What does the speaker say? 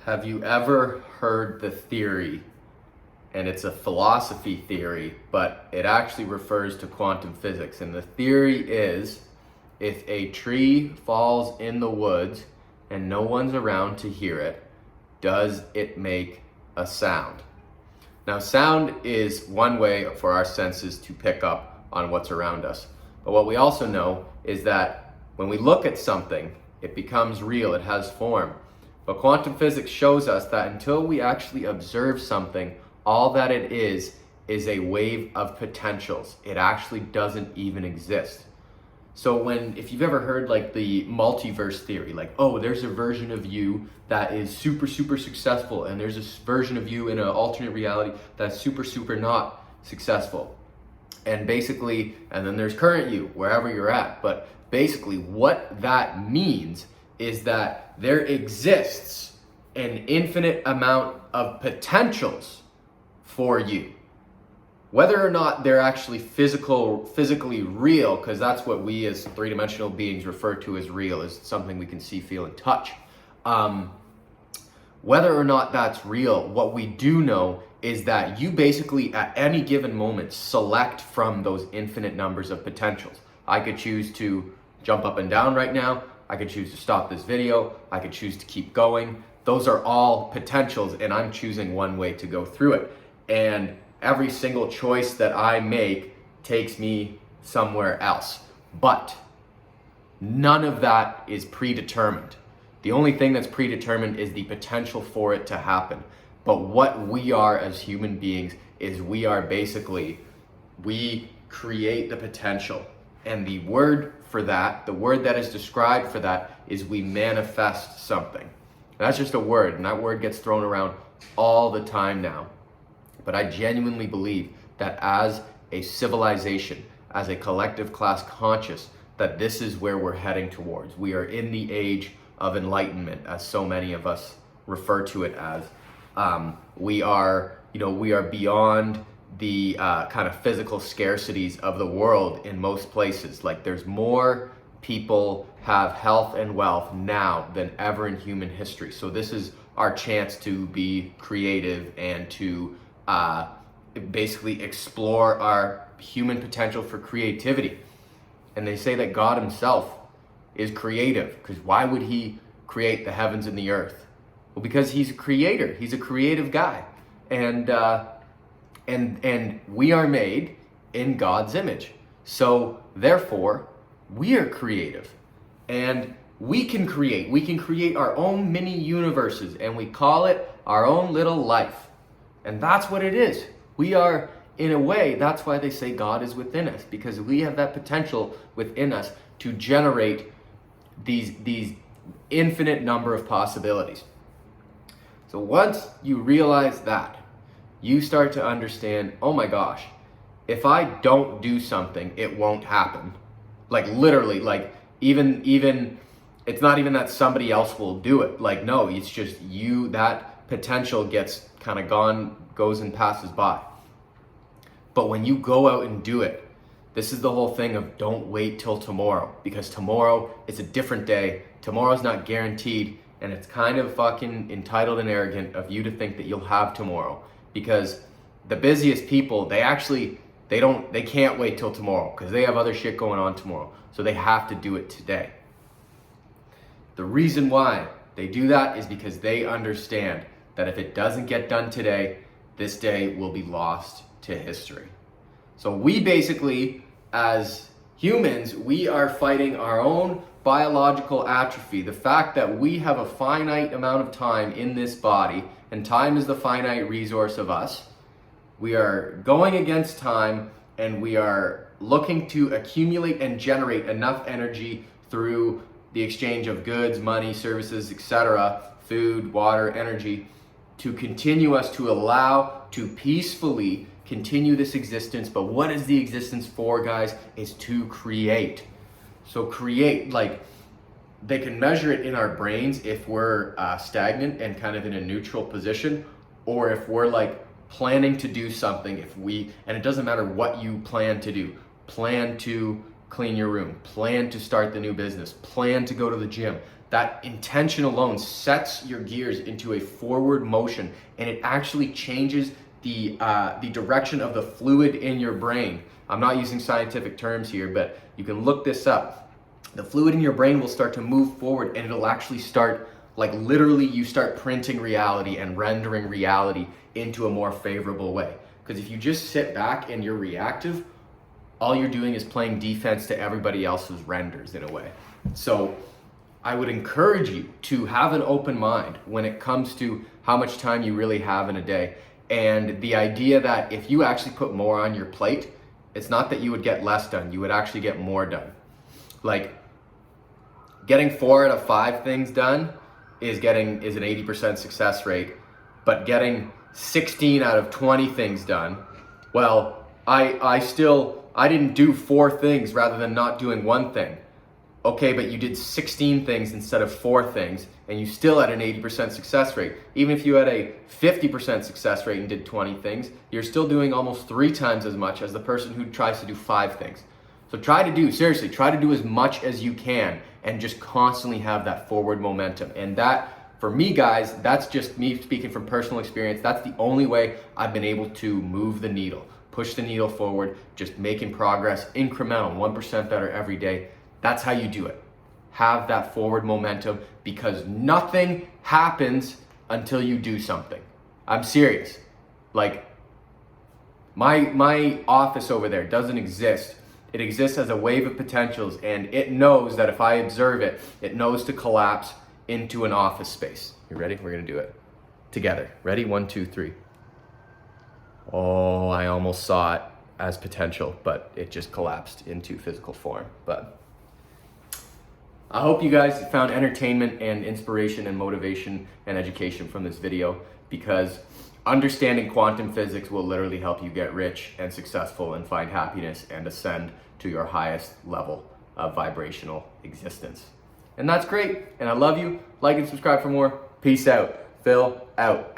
Have you ever heard the theory, and it's a philosophy theory, but it actually refers to quantum physics. And the theory is, if a tree falls in the woods and no one's around to hear it, does it make a sound? Now, sound is one way for our senses to pick up on what's around us. But what we also know is that when we look at something, it becomes real, it has form. But quantum physics shows us that until we actually observe something, all that it is a wave of potentials. It actually doesn't even exist. So if you've ever heard like the multiverse theory, like, oh, there's a version of you that is super, super successful, and there's a version of you in an alternate reality that's super, super not successful. And basically, and then there's current you, wherever you're at. But basically what that means is that there exists an infinite amount of potentials for you. Whether or not they're actually physically real, because that's what we as three-dimensional beings refer to as real, is something we can see, feel, and touch. Whether or not that's real, what we do know is that you basically at any given moment select from those infinite numbers of potentials. I could choose to jump up and down right now. I could choose to stop this video. I could choose to keep going. Those are all potentials, and I'm choosing one way to go through it. And every single choice that I make takes me somewhere else. But none of that is predetermined. The only thing that's predetermined is the potential for it to happen. But what we are as human beings is we create the potential. And the word for that, the word that is described for that, is we manifest something. That's just a word, and that word gets thrown around all the time now. But I genuinely believe that as a civilization, as a collective class conscious, that this is where we're heading towards. We are in the age of enlightenment, as so many of us refer to it as. We are beyond the kind of physical scarcities of the world in most places. Like, there's more people have health and wealth now than ever in human history. So this is our chance to be creative and to basically explore our human potential for creativity. And they say that God himself is creative, because why would he create the heavens and the earth? Well, because he's a creator. He's a creative guy. And we are made in God's image. So therefore, we are creative. And we can create our own mini universes, and we call it our own little life. And that's what it is. We are, in a way, that's why they say God is within us, because we have that potential within us to generate these infinite number of possibilities. So once you realize that, you start to understand, oh my gosh, if I don't do something, it won't happen. Like, literally, like even it's not even that somebody else will do it. Like, no, it's just you, that potential gets kind of goes and passes by. But when you go out and do it, this is the whole thing of don't wait till tomorrow, because tomorrow is a different day. Tomorrow's not guaranteed, and it's kind of fucking entitled and arrogant of you to think that you'll have tomorrow, because the busiest people, they can't wait till tomorrow because they have other shit going on tomorrow. So they have to do it today. The reason why they do that is because they understand that if it doesn't get done today, this day will be lost to history. So we basically, as humans, we are fighting our own biological atrophy. The fact that we have a finite amount of time in this body, and time is the finite resource of us. We are going against time, and we are looking to accumulate and generate enough energy through the exchange of goods, money, services, etc., food, water, energy, to continue us, to allow to peacefully continue this existence. But what is the existence for, guys? Is to create. So create, like, they can measure it in our brains if we're stagnant and kind of in a neutral position, or if we're like planning to do something. And it doesn't matter what you plan to do. Plan to clean your room, plan to start the new business, plan to go to the gym. that intention alone sets your gears into a forward motion, and it actually changes the direction of the fluid in your brain. I'm not using scientific terms here, but you can look this up. The fluid in your brain will start to move forward, and it'll actually start, like literally you start printing reality and rendering reality into a more favorable way. Because if you just sit back and you're reactive, all you're doing is playing defense to everybody else's renders in a way. So I would encourage you to have an open mind when it comes to how much time you really have in a day. And the idea that if you actually put more on your plate, it's not that you would get less done, you would actually get more done. Like getting 4 out of 5 things done is an 80% success rate, but getting 16 out of 20 things done, well, I didn't do 4 things rather than not doing 1 thing. Okay, but you did 16 things instead of 4 things, and you still had an 80% success rate. Even if you had a 50% success rate and did 20 things, you're still doing almost 3 times as much as the person who tries to do 5 things. So try to do as much as you can and just constantly have that forward momentum. And that, for me guys, that's just me speaking from personal experience. That's the only way I've been able to move the needle, push the needle forward, just making progress, incremental, 1% better every day. That's how you do it. Have that forward momentum, because nothing happens until you do something. I'm serious. Like my office over there doesn't exist. It exists as a wave of potentials, and it knows that if I observe it, it knows to collapse into an office space. You ready? We're gonna do it together. Ready? 1, 2, 3. Oh, I almost saw it as potential, but it just collapsed into physical form. But I hope you guys found entertainment and inspiration and motivation and education from this video, because understanding quantum physics will literally help you get rich and successful and find happiness and ascend to your highest level of vibrational existence. And that's great. And I love you. Like and subscribe for more. Peace out. Phil out.